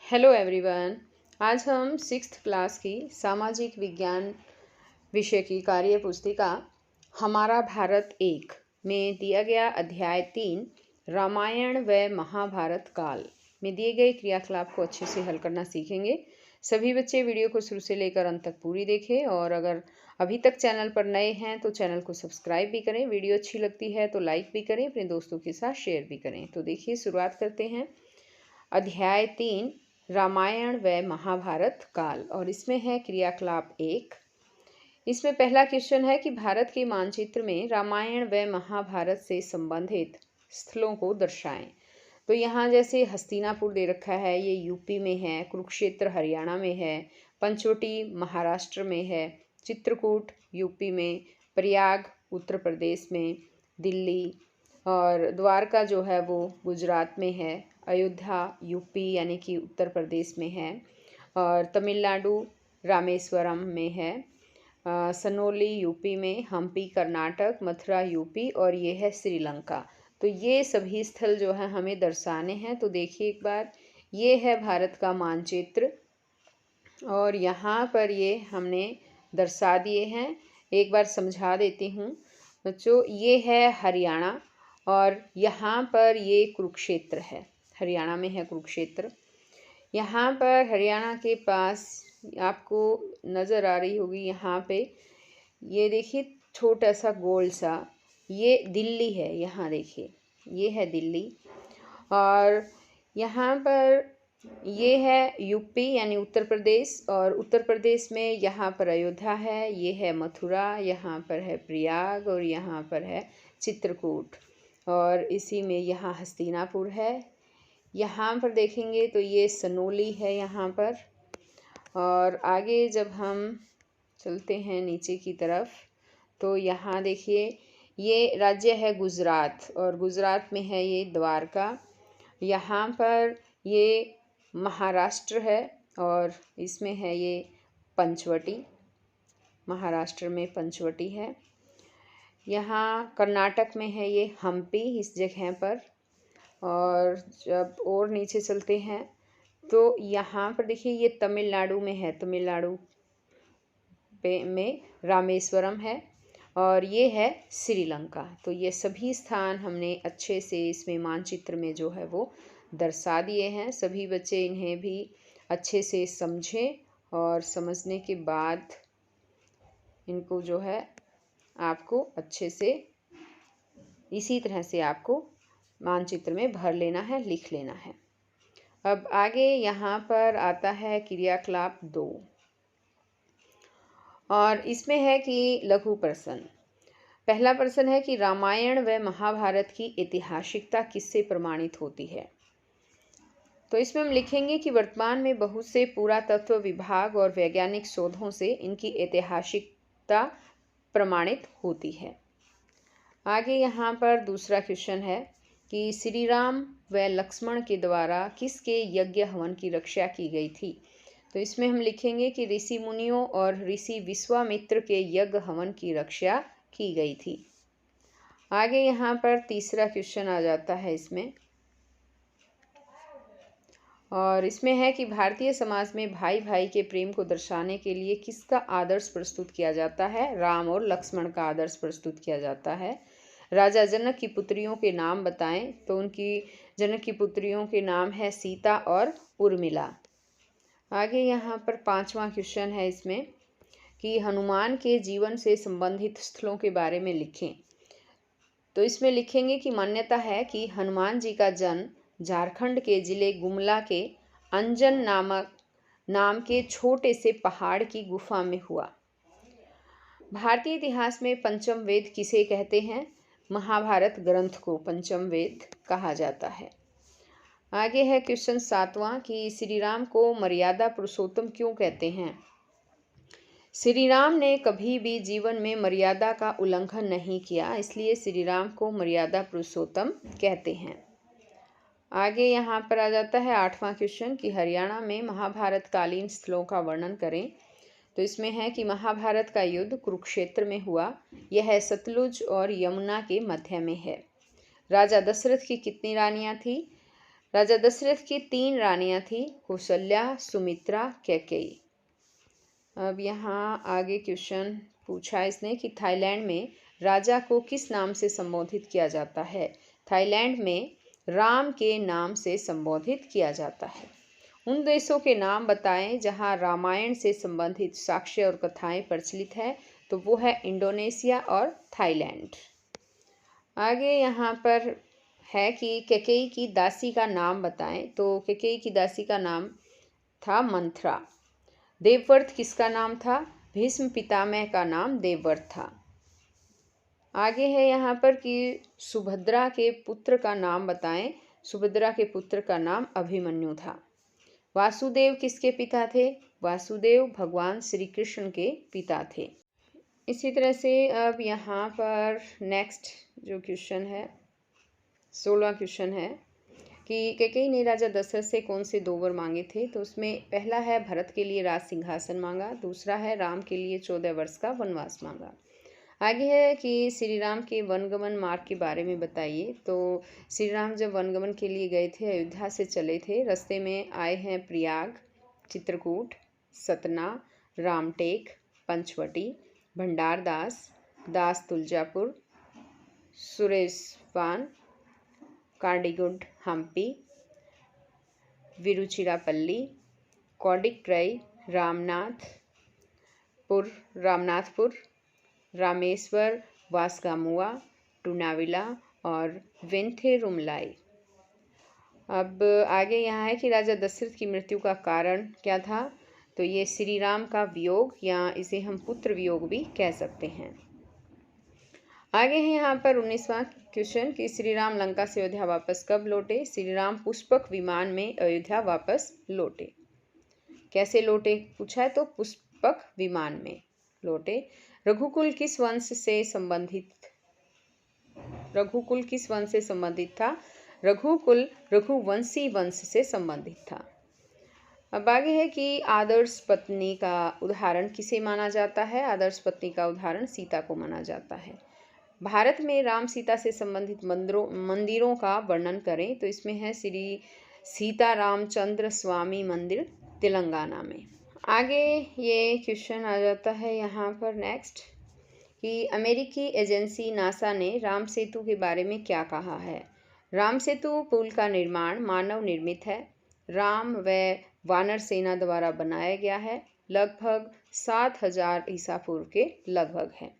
Hello everyone. आज हम sixth class की सामाजिक विज्ञान विषय की कार्य पुस्तिका हमारा भारत एक में दिया गया अध्याय 3 रामायण व महाभारत काल में दिए गए क्रियाकलाप को अच्छे से हल करना सीखेंगे। सभी बच्चे वीडियो को शुरू से लेकर अंत तक पूरी देखें और अगर अभी तक चैनल पर नए हैं तो चैनल को सब्सक्राइब भी करें। वीडियो अच्छी लगती है तो लाइक भी करें, अपने दोस्तों के साथ शेयर भी करें। तो देखिए, शुरुआत करते हैं। अध्याय 3 रामायण व महाभारत काल, और इसमें है क्रियाकलाप 1। इसमें पहला क्वेश्चन है कि भारत के मानचित्र में रामायण व महाभारत से संबंधित स्थलों को दर्शाएं। तो यहाँ जैसे हस्तिनापुर दे रखा है, ये यूपी में है, कुरुक्षेत्र हरियाणा में है, पंचवटी महाराष्ट्र में है, चित्रकूट यूपी में, प्रयाग उत्तर प्रदेश में, दिल्ली और द्वारका जो है वो गुजरात में है, अयोध्या यूपी यानी कि उत्तर प्रदेश में है, और तमिलनाडु रामेश्वरम में है, सनोली यूपी में, हम्पी कर्नाटक, मथुरा यूपी और ये है श्रीलंका। तो ये सभी स्थल जो है हमें दर्शाने हैं। तो देखिए एक बार, ये है भारत का मानचित्र और यहाँ पर ये हमने दर्शा दिए हैं। एक बार समझा देती हूँ बच्चों। ये है हरियाणा और यहाँ पर ये कुरुक्षेत्र है, हरियाणा में है कुरुक्षेत्र। यहाँ पर हरियाणा के पास आपको नज़र आ रही होगी, यहाँ पे ये देखिए छोटा सा गोल सा, ये दिल्ली है। यहाँ देखिए ये है दिल्ली, और यहाँ पर ये है यूपी यानी उत्तर प्रदेश, और उत्तर प्रदेश में यहाँ पर अयोध्या है, ये है मथुरा, यहाँ पर है प्रयाग और यहाँ पर है चित्रकूट, और इसी में यहाँ हस्तिनापुर है। यहाँ पर देखेंगे तो ये सनोली है यहाँ पर। और आगे जब हम चलते हैं नीचे की तरफ तो यहाँ देखिए ये राज्य है गुजरात, और गुजरात में है ये द्वारका। यहाँ पर ये महाराष्ट्र है और इसमें है ये पंचवटी, महाराष्ट्र में पंचवटी है। यहाँ कर्नाटक में है ये हम्पी, इस जगह पर। और जब और नीचे चलते हैं तो यहाँ पर देखिए ये तमिलनाडु में है, तमिलनाडु में रामेश्वरम है, और ये है श्रीलंका। तो ये सभी स्थान हमने अच्छे से इसमें मानचित्र में जो है वो दर्शा दिए हैं। सभी बच्चे इन्हें भी अच्छे से समझें और समझने के बाद इनको जो है आपको अच्छे से इसी तरह से आपको मानचित्र में भर लेना है, लिख लेना है। अब आगे यहाँ पर आता है क्रियाकलाप 2, और इसमें है कि लघु प्रश्न। पहला प्रश्न है कि रामायण व महाभारत की ऐतिहासिकता किससे प्रमाणित होती है। तो इसमें हम लिखेंगे कि वर्तमान में बहुत से पुरातत्व विभाग और वैज्ञानिक शोधों से इनकी ऐतिहासिकता प्रमाणित होती है। आगे यहाँ पर दूसरा क्वेश्चन है कि श्री राम व लक्ष्मण के द्वारा किसके यज्ञ हवन की रक्षा की गई थी। तो इसमें हम लिखेंगे कि ऋषि मुनियों और ऋषि विश्वामित्र के यज्ञ हवन की रक्षा की गई थी। आगे यहाँ पर तीसरा क्वेश्चन आ जाता है इसमें, और इसमें है कि भारतीय समाज में भाई भाई के प्रेम को दर्शाने के लिए किसका आदर्श प्रस्तुत किया जाता है। राम और लक्ष्मण का आदर्श प्रस्तुत किया जाता है। राजा जनक की पुत्रियों के नाम बताएं। तो उनकी जनक की पुत्रियों के नाम है सीता और उर्मिला। आगे यहाँ पर पांचवा क्वेश्चन है इसमें कि हनुमान के जीवन से संबंधित स्थलों के बारे में लिखें। तो इसमें लिखेंगे कि मान्यता है कि हनुमान जी का जन्म झारखंड के जिले गुमला के अंजन नाम के छोटे से पहाड़ की गुफा में हुआ। भारतीय इतिहास में पंचम वेद किसे कहते हैं। महाभारत ग्रंथ को पंचम वेद कहा जाता है। आगे है क्वेश्चन 7वां कि श्री राम को मर्यादा पुरुषोत्तम क्यों कहते हैं। श्री राम ने कभी भी जीवन में मर्यादा का उल्लंघन नहीं किया, इसलिए श्री राम को मर्यादा पुरुषोत्तम कहते हैं। आगे यहाँ पर आ जाता है 8वां क्वेश्चन कि हरियाणा में महाभारत कालीन स्थलों का वर्णन करें। तो इसमें है कि महाभारत का युद्ध कुरुक्षेत्र में हुआ। यह सतलुज और यमुना के मध्य में है। राजा दशरथ की कितनी रानियां थी। राजा दशरथ की 3 रानियां थी, कौशल्या, सुमित्रा, कैकेयी। अब यहाँ आगे क्वेश्चन पूछा इसने कि थाईलैंड में राजा को किस नाम से संबोधित किया जाता है। थाईलैंड में राम के नाम से संबोधित किया जाता है। उन देशों के नाम बताएं जहां रामायण से संबंधित साक्ष्य और कथाएं प्रचलित है, तो वो है इंडोनेशिया और थाईलैंड। आगे यहाँ पर है कि कैकेयी की दासी का नाम बताएं, तो कैकेयी की दासी का नाम था मंथरा। देवव्रत किसका नाम था? भीष्म पितामह का नाम देवव्रत था। आगे है यहाँ पर कि सुभद्रा के पुत्र का नाम बताएं। सुभद्रा के पुत्र का नाम अभिमन्यु था। वासुदेव किसके पिता थे? वासुदेव भगवान श्री कृष्ण के पिता थे। इसी तरह से अब यहाँ पर नेक्स्ट जो क्वेश्चन है 16वां क्वेश्चन है कि कैकेयी ने राजा दशरथ से कौन से 2 वर मांगे थे। तो उसमें पहला है भरत के लिए राज सिंहासन मांगा, दूसरा है राम के लिए 14 वर्ष का वनवास मांगा। आगे है कि श्री राम के वनगमन मार्ग के बारे में बताइए। तो श्री राम जब वनगमन के लिए गए थे, अयोध्या से चले थे, रास्ते में आए हैं प्रयाग, चित्रकूट, सतना, रामटेक, पंचवटी, भंडारदास, दास तुलजापुर, सुरेशवान, कांडीगुड, हम्पी, विरुचिरापल्ली, कोडिक्कई, रामनाथपुर, रामेश्वर, वास्गामुआ, टूनाविला और वेंथेरुमलाई। अब आगे यहाँ है कि राजा दशरथ की मृत्यु का कारण क्या था। तो ये श्री राम का वियोग, या इसे हम पुत्र वियोग भी कह सकते हैं। आगे है यहाँ पर 19वां क्वेश्चन कि श्री राम लंका से अयोध्या वापस कब लौटे। श्री राम पुष्पक विमान में अयोध्या वापस लौटे। कैसे लौटे पूछा है, तो पुष्पक विमान में लौटे। रघुकुल किस वंश से संबंधित था? रघुकुल रघुवंशी वंश से संबंधित था। अब आगे है कि आदर्श पत्नी का उदाहरण किसे माना जाता है। आदर्श पत्नी का उदाहरण सीता को माना जाता है। भारत में राम सीता से संबंधित मंदिरों का वर्णन करें। तो इसमें है श्री सीता रामचंद्र स्वामी मंदिर, तेलंगाना में। आगे ये क्वेश्चन आ जाता है यहाँ पर नेक्स्ट कि अमेरिकी एजेंसी नासा ने राम सेतु के बारे में क्या कहा है। राम सेतु पुल का निर्माण मानव निर्मित है। राम व वानर सेना द्वारा बनाया गया है। लगभग 7000 ईसा पूर्व के लगभग है।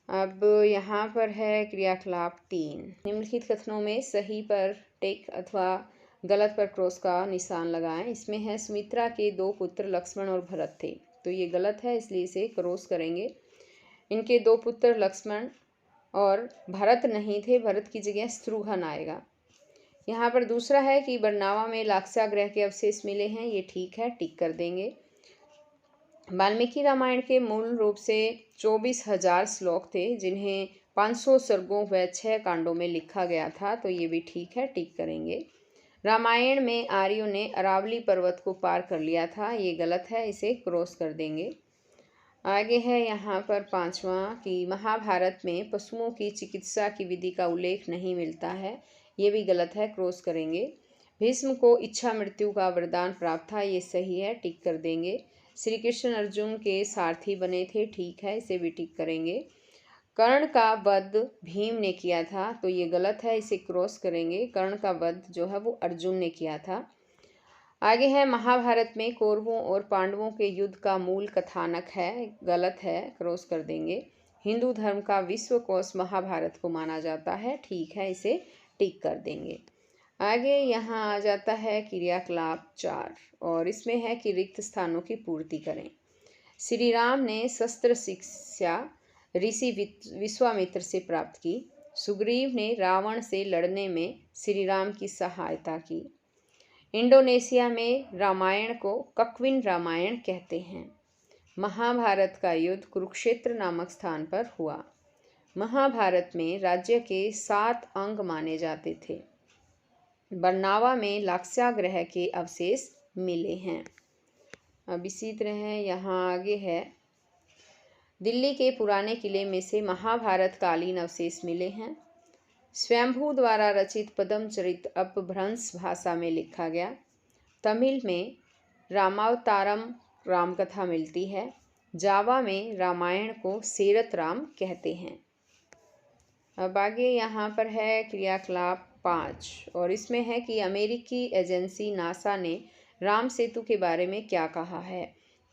अब यहाँ पर है क्रियाकलाप 3। निम्नलिखित कथनों में सही पर टिक अथवा गलत पर क्रॉस का निशान लगाएं। इसमें है सुमित्रा के 2 पुत्र लक्ष्मण और भरत थे, तो ये गलत है, इसलिए इसे क्रॉस करेंगे। इनके 2 पुत्र लक्ष्मण और भरत नहीं थे, भरत की जगह शत्रुघ्न आएगा। यहाँ पर दूसरा है कि बरनावा में लाक्षागृह के अवशेष मिले हैं, ये ठीक है, टिक कर देंगे। वाल्मीकि रामायण के मूल रूप से 24,000 श्लोक थे, जिन्हें 500 सर्गों व 6 कांडों में लिखा गया था, तो ये भी ठीक है, टिक करेंगे। रामायण में आर्यों ने अरावली पर्वत को पार कर लिया था, ये गलत है, इसे क्रॉस कर देंगे। आगे है यहाँ पर 5वां कि महाभारत में पशुओं की चिकित्सा की विधि का उल्लेख नहीं मिलता है, ये भी गलत है, क्रॉस करेंगे। भीष्म को इच्छा मृत्यु का वरदान प्राप्त था, ये सही है, टिक कर देंगे। श्री कृष्ण अर्जुन के सारथी बने थे, ठीक है, इसे भी टिक करेंगे। कर्ण का वध भीम ने किया था, तो ये गलत है, इसे क्रॉस करेंगे। कर्ण का वध जो है वो अर्जुन ने किया था। आगे है महाभारत में कौरवों और पांडवों के युद्ध का मूल कथानक है, गलत है, क्रॉस कर देंगे। हिंदू धर्म का विश्वकोश महाभारत को माना जाता है, ठीक है, इसे टिक कर देंगे। आगे यहाँ आ जाता है क्रियाकलाप 4 और इसमें है कि रिक्त स्थानों की पूर्ति करें। श्री राम ने शस्त्र शिक्षा ऋषि विश्वामित्र से प्राप्त की। सुग्रीव ने रावण से लड़ने में श्री राम की सहायता की। इंडोनेशिया में रामायण को कक्विन रामायण कहते हैं। महाभारत का युद्ध कुरुक्षेत्र नामक स्थान पर हुआ। महाभारत में राज्य के 7 अंग माने जाते थे। बरनावा में लाक्षागृह के अवशेष मिले हैं। अब इसी तरह यहाँ आगे है दिल्ली के पुराने किले में से महाभारत कालीन अवशेष मिले हैं। स्वयंभू द्वारा रचित पद्मचरित अपभ्रंश भाषा में लिखा गया। तमिल में रामावतारम रामकथा मिलती है। जावा में रामायण को सेरत राम कहते हैं। अब आगे यहाँ पर है क्रियाकलाप 5 और इसमें है कि अमेरिकी एजेंसी नासा ने राम सेतु के बारे में क्या कहा है।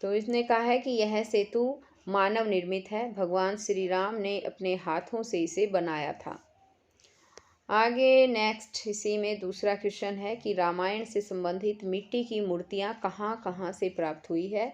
तो इसने कहा है कि यह सेतु मानव निर्मित है, भगवान श्री राम ने अपने हाथों से इसे बनाया था। आगे नेक्स्ट इसी में दूसरा क्वेश्चन है कि रामायण से संबंधित मिट्टी की मूर्तियाँ कहाँ कहाँ से प्राप्त हुई है।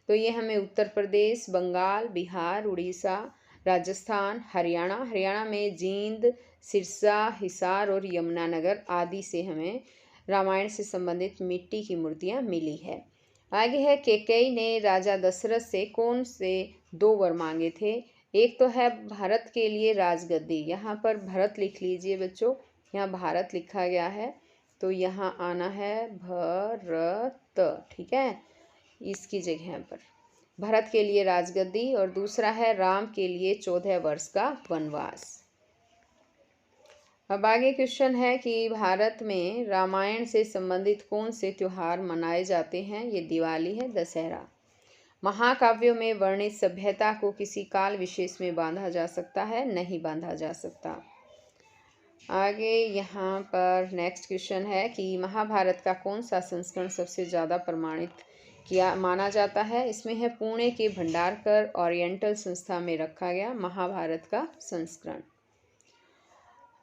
तो ये हमें उत्तर प्रदेश, बंगाल, बिहार, उड़ीसा, राजस्थान, हरियाणा में जींद, सिरसा, हिसार और यमुनानगर आदि से हमें रामायण से संबंधित मिट्टी की मूर्तियाँ मिली है। आगे है कैकेयी ने राजा दशरथ से कौन से 2 वर मांगे थे। एक तो है भारत के लिए राजगद्दी, यहाँ पर भरत लिख लीजिए बच्चों, यहाँ भारत लिखा गया है तो यहाँ आना है भरत, ठीक है, इसकी जगह पर भरत के लिए राजगद्दी। और दूसरा है राम के लिए 14 वर्ष का वनवास। अब आगे क्वेश्चन है कि भारत में रामायण से संबंधित कौन से त्योहार मनाए जाते हैं। ये दिवाली है, दशहरा। महाकाव्यों में वर्णित सभ्यता को किसी काल विशेष में बांधा जा सकता है, नहीं बांधा जा सकता। आगे यहाँ पर नेक्स्ट क्वेश्चन है कि महाभारत का कौन सा संस्करण सबसे ज़्यादा प्रमाणित किया माना जाता है। इसमें है पुणे के भंडारकर ओरिएंटल संस्था में रखा गया महाभारत का संस्करण।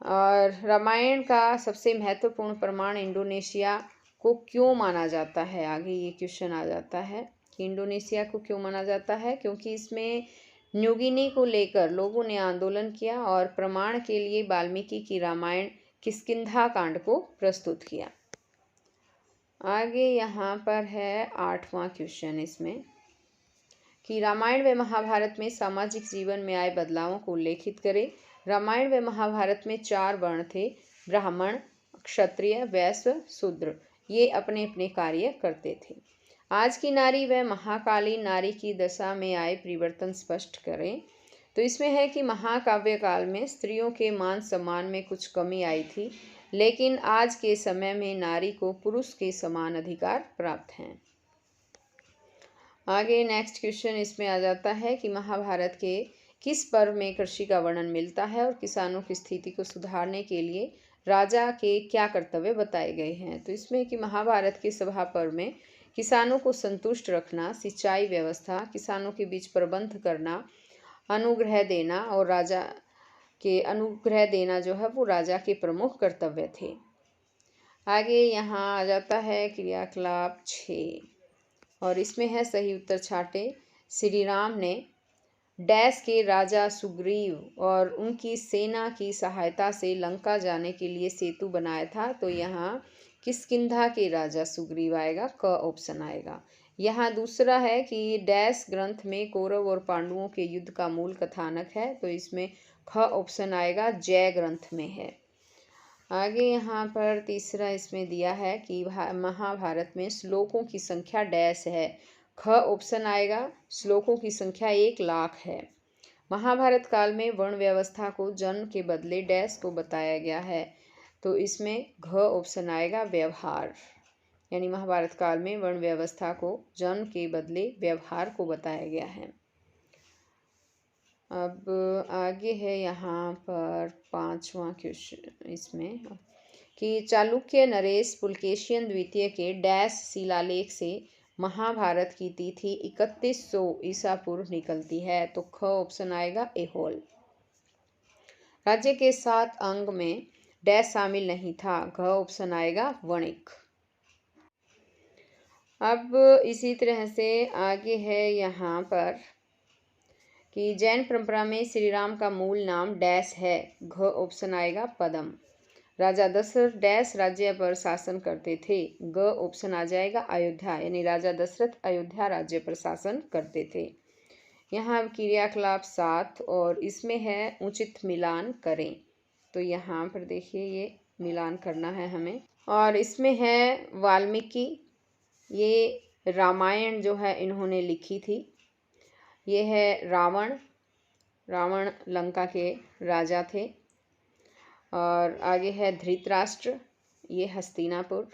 और रामायण का सबसे महत्वपूर्ण प्रमाण इंडोनेशिया को क्यों माना जाता है। आगे ये क्वेश्चन आ जाता है कि इंडोनेशिया को क्यों माना जाता है, क्योंकि इसमें न्यूगिनी को लेकर लोगों ने आंदोलन किया और प्रमाण के लिए वाल्मीकि की रामायण किष्किंधा कांड को प्रस्तुत किया। आगे यहाँ पर है 8वां क्वेश्चन इसमें कि रामायण व महाभारत में सामाजिक जीवन में आए बदलावों को उल्लेखित करें। रामायण व महाभारत में 4 वर्ण थे, ब्राह्मण, क्षत्रिय, वैश्य, शूद्र। ये अपने अपने कार्य करते थे। आज की नारी व महाकालीन नारी की दशा में आए परिवर्तन स्पष्ट करें। तो इसमें है कि महाकाव्य काल में स्त्रियों के मान सम्मान में कुछ कमी आई थी, लेकिन आज के समय में नारी को पुरुष के समान अधिकार प्राप्त हैं। आगे नेक्स्ट क्वेश्चन इसमें आ जाता है कि महाभारत के किस पर्व में कृषि का वर्णन मिलता है और किसानों की स्थिति को सुधारने के लिए राजा के क्या कर्तव्य बताए गए हैं। तो इसमें कि महाभारत के सभा पर्व में किसानों को संतुष्ट रखना, सिंचाई व्यवस्था, किसानों के बीच प्रबंध करना, अनुग्रह देना और राजा के अनुग्रह देना जो है वो राजा के प्रमुख कर्तव्य थे। आगे यहाँ आ जाता है क्रियाकलाप 6 और इसमें है सही उत्तर छाटे। श्री राम ने डैश के राजा सुग्रीव और उनकी सेना की सहायता से लंका जाने के लिए सेतु बनाया था। तो यहाँ किष्किंधा के राजा सुग्रीव आएगा, क ऑप्शन आएगा। यहाँ दूसरा है कि डैश ग्रंथ में कौरव और पांडवों के युद्ध का मूल कथानक है। तो इसमें ख ऑप्शन आएगा, जय ग्रंथ में है। आगे यहाँ पर तीसरा इसमें दिया है कि महाभारत में श्लोकों की संख्या डैश है। ख ऑप्शन आएगा, श्लोकों की संख्या 1 लाख है। महाभारत काल में वर्ण व्यवस्था को जन्म के बदले डैश को बताया गया है। तो इसमें घ ऑप्शन आएगा, व्यवहार। यानी महाभारत काल में वर्ण व्यवस्था को जन्म के बदले व्यवहार को बताया गया है। अब आगे है यहाँ पर 5वां क्वेश्चन इसमें कि चालुक्य नरेश पुलकेशियन द्वितीय के डैश शिलालेख से महाभारत की तिथि 3100 ईसा पूर्व निकलती है। तो ख ऑप्शन आएगा, एहोल। राज्य के 7 अंग में डैश शामिल नहीं था। घ ऑप्शन आएगा, वणिक। अब इसी तरह से आगे है यहाँ पर कि जैन परंपरा में श्री राम का मूल नाम डैश है। घ ऑप्शन आएगा, पद्म। राजा दशरथ डैश राज्य पर शासन करते थे। ग ऑप्शन आ जाएगा, अयोध्या। यानी राजा दशरथ अयोध्या राज्य पर शासन करते थे। यहाँ क्रियाकलाप 7 और इसमें है उचित मिलान करें। तो यहाँ पर देखिए ये मिलान करना है हमें। और इसमें है वाल्मीकि, ये रामायण जो है इन्होंने लिखी थी। ये है रावण, रावण लंका के राजा थे। और आगे है धृतराष्ट्र, ये हस्तिनापुर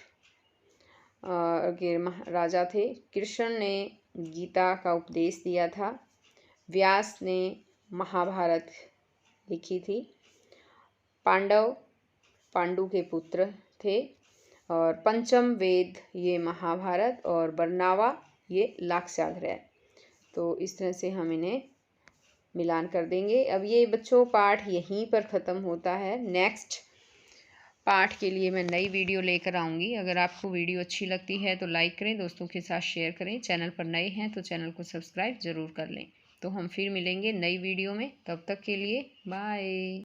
के राजा थे। कृष्ण ने गीता का उपदेश दिया था। व्यास ने महाभारत लिखी थी। पांडु के पुत्र थे। और पंचम वेद ये महाभारत, और बरनावा ये लाक्षागृह। तो इस तरह से हम इन्हें मिलान कर देंगे। अब ये बच्चों पाठ यहीं पर ख़त्म होता है। नेक्स्ट पाठ के लिए मैं नई वीडियो लेकर आऊँगी। अगर आपको वीडियो अच्छी लगती है तो लाइक करें, दोस्तों के साथ शेयर करें। चैनल पर नए हैं तो चैनल को सब्सक्राइब ज़रूर कर लें। तो हम फिर मिलेंगे नई वीडियो में, तब तक के लिए बाय।